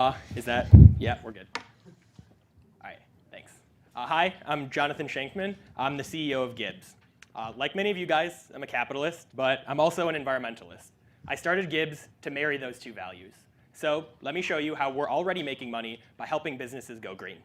Yeah, we're good. All right, thanks. Hi, I'm Jonathan Shankman. I'm the CEO of Gibbs. Like many of you guys, I'm a capitalist, but I'm also an environmentalist. I started Gibbs to marry those two values. So let me show you how we're already making money by helping businesses go green.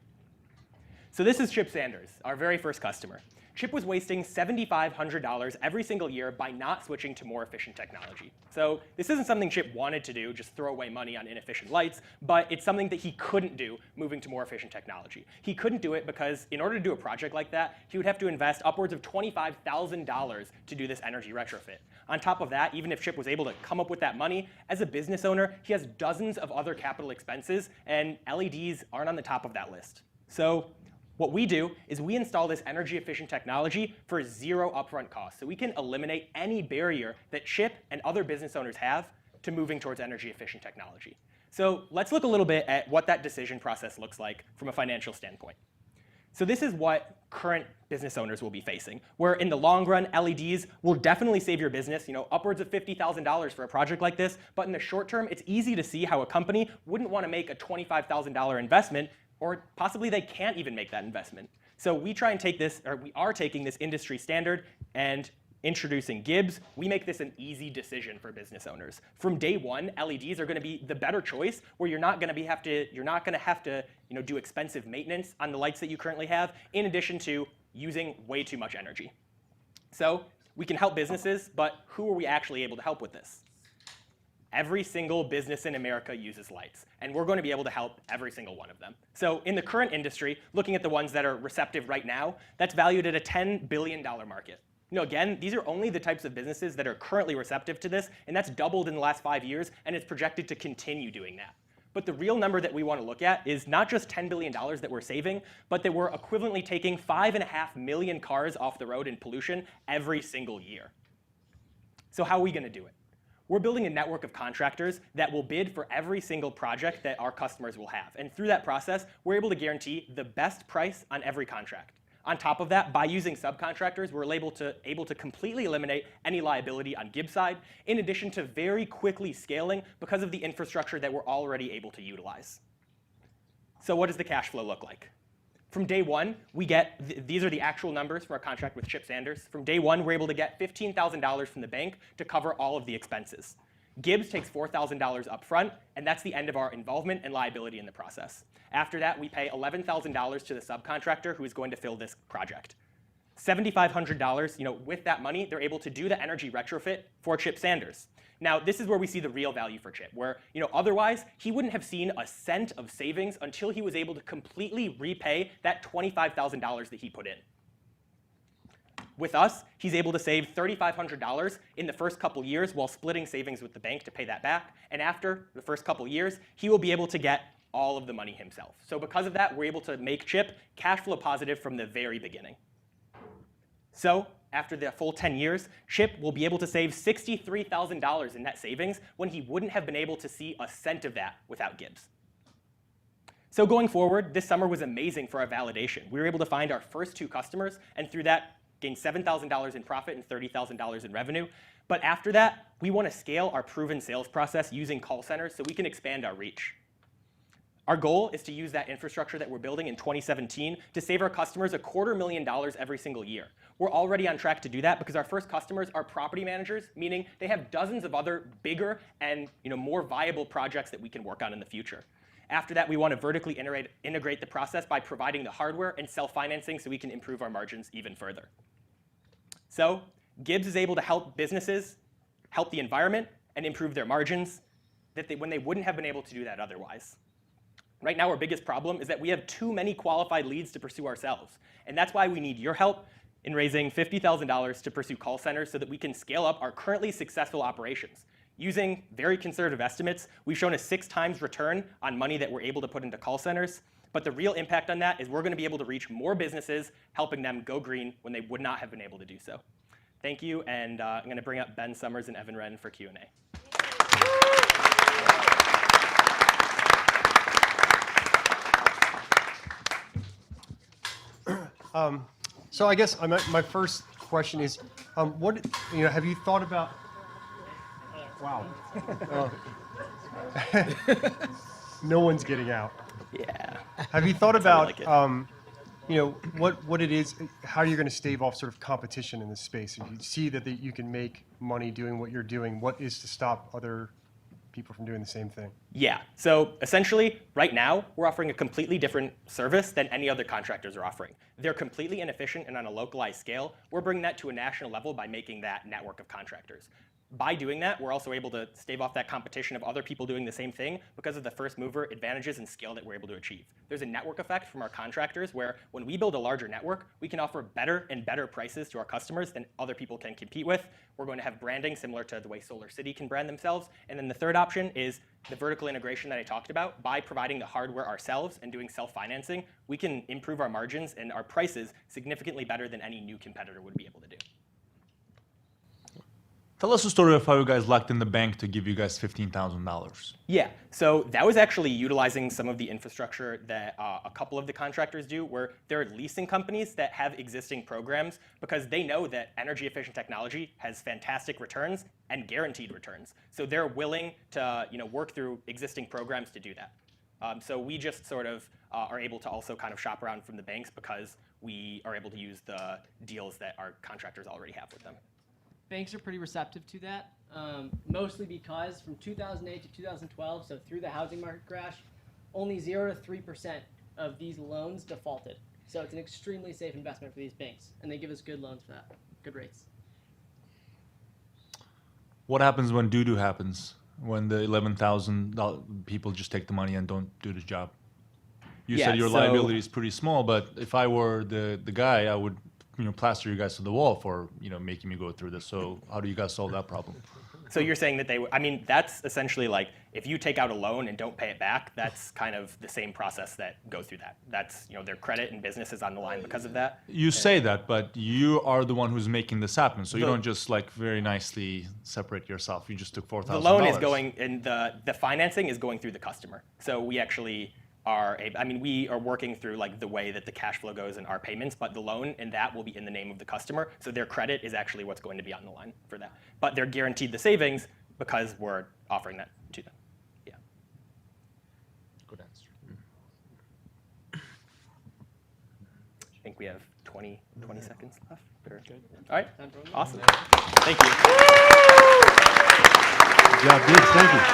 So this is Chip Sanders, our very first customer. Chip was wasting $7,500 every single year by not switching to more efficient technology. So this isn't something Chip wanted to do, just throw away money on inefficient lights, but it's something that he couldn't do moving to more efficient technology. He couldn't do it because in order to do a project like that, he would have to invest upwards of $25,000 to do this energy retrofit. On top of that, even if Chip was able to come up with that money, as a business owner, he has dozens of other capital expenses, and LEDs aren't on the top of that list. So what we do is we install this energy efficient technology for zero upfront cost. So we can eliminate any barrier that Chip and other business owners have to moving towards energy efficient technology. So let's look a little bit at what that decision process looks like from a financial standpoint. So this is what current business owners will be facing, where in the long run, LEDs will definitely save your business, upwards of $50,000 for a project like this. But in the short term, it's easy to see how a company wouldn't want to make a $25,000 investment, or possibly they can't even make that investment. So we try and take this, or we are taking this industry standard and introducing Gibbs. We make this an easy decision for business owners. From day one, LEDs are going to be the better choice, where you're not going to have to do expensive maintenance on the lights that you currently have, in addition to using way too much energy. So we can help businesses, but who are we actually able to help with this? Every single business in America uses lights, and we're going to be able to help every single one of them. So in the current industry, looking at the ones that are receptive right now, that's valued at a $10 billion market. Again, these are only the types of businesses that are currently receptive to this, and that's doubled in the last 5 years, and it's projected to continue doing that. But the real number that we want to look at is not just $10 billion that we're saving, but that we're equivalently taking 5.5 million cars off the road in pollution every single year. So how are we going to do it? We're building a network of contractors that will bid for every single project that our customers will have. And through that process, we're able to guarantee the best price on every contract. On top of that, by using subcontractors, we're able to completely eliminate any liability on Gibbs' side, in addition to very quickly scaling because of the infrastructure that we're already able to utilize. So what does the cash flow look like? From day one, we get, these are the actual numbers for our contract with Chip Sanders. From day one, we're able to get $15,000 from the bank to cover all of the expenses. Gibbs takes $4,000 up front, and that's the end of our involvement and liability in the process. After that, we pay $11,000 to the subcontractor who is going to fill this project. $7,500, with that money, they're able to do the energy retrofit for Chip Sanders. Now, this is where we see the real value for Chip, where otherwise he wouldn't have seen a cent of savings until he was able to completely repay that $25,000 that he put in. With us, he's able to save $3,500 in the first couple years while splitting savings with the bank to pay that back. And after the first couple years, he will be able to get all of the money himself. So because of that, we're able to make Chip cash flow positive from the very beginning. So after the full 10 years, Chip will be able to save $63,000 in net savings when he wouldn't have been able to see a cent of that without Gibbs. So going forward, this summer was amazing for our validation. We were able to find our first 2 customers, and through that, gain $7,000 in profit and $30,000 in revenue. But after that, we want to scale our proven sales process using call centers so we can expand our reach. Our goal is to use that infrastructure that we're building in 2017 to save our customers $250,000 every single year. We're already on track to do that because our first customers are property managers, meaning they have dozens of other bigger and more viable projects that we can work on in the future. After that, we want to vertically integrate the process by providing the hardware and self-financing so we can improve our margins even further. So Gibbs is able to help businesses help the environment and improve their margins when they wouldn't have been able to do that otherwise. Right now, our biggest problem is that we have too many qualified leads to pursue ourselves. And that's why we need your help in raising $50,000 to pursue call centers so that we can scale up our currently successful operations. Using very conservative estimates, we've shown a 6 times return on money that we're able to put into call centers. But the real impact on that is we're going to be able to reach more businesses, helping them go green when they would not have been able to do so. Thank you, and I'm going to bring up Ben Summers and Evan Wren for Q&A. So I guess my first question is, what have you thought about? Wow. no one's getting out. Yeah. Have you thought That's how we about, like it. what it is, how you're going to stave off sort of competition in this space? If you see that you can make money doing what you're doing, what is to stop other people from doing the same thing? Yeah. So essentially, right now, we're offering a completely different service than any other contractors are offering. They're completely inefficient and on a localized scale. We're bringing that to a national level by making that network of contractors. By doing that, we're also able to stave off that competition of other people doing the same thing because of the first mover advantages and scale that we're able to achieve. There's a network effect from our contractors where when we build a larger network, we can offer better and better prices to our customers than other people can compete with. We're going to have branding similar to the way Solar City can brand themselves. And then the third option is the vertical integration that I talked about. By providing the hardware ourselves and doing self-financing, we can improve our margins and our prices significantly better than any new competitor would be able to do. Tell us a story of how you guys locked in the bank to give you guys $15,000. Yeah, so that was actually utilizing some of the infrastructure that a couple of the contractors do, where there are leasing companies that have existing programs because they know that energy efficient technology has fantastic returns and guaranteed returns. So they're willing to work through existing programs to do that. So we just sort of are able to also kind of shop around from the banks because we are able to use the deals that our contractors already have with them. Banks are pretty receptive to that, mostly because from 2008 to 2012, so through the housing market crash, only 0 to 3% of these loans defaulted. So it's an extremely safe investment for these banks, and they give us good loans for that, good rates. What happens when doo-doo happens? When the 11,000 people just take the money and don't do the job? You said your liability is pretty small, but if I were the guy, I would plaster you guys to the wall for making me go through this. So how do you guys solve that problem? So you're saying that that's essentially like if you take out a loan and don't pay it back, that's kind of the same process that goes through that. That's their credit and business is on the line because of that. You say that, but you are the one who's making this happen. So you don't just very nicely separate yourself. You just took $4,000. The loan is going, and the financing is going through the customer. So we actually we are working through the way that the cash flow goes in our payments, but the loan and that will be in the name of the customer. So their credit is actually what's going to be on the line for that. But they're guaranteed the savings because we're offering that to them. Yeah. Good answer. I think we have 20 seconds left. Good. All right. Awesome. Thank you. Good job, Gibbs. Thank you.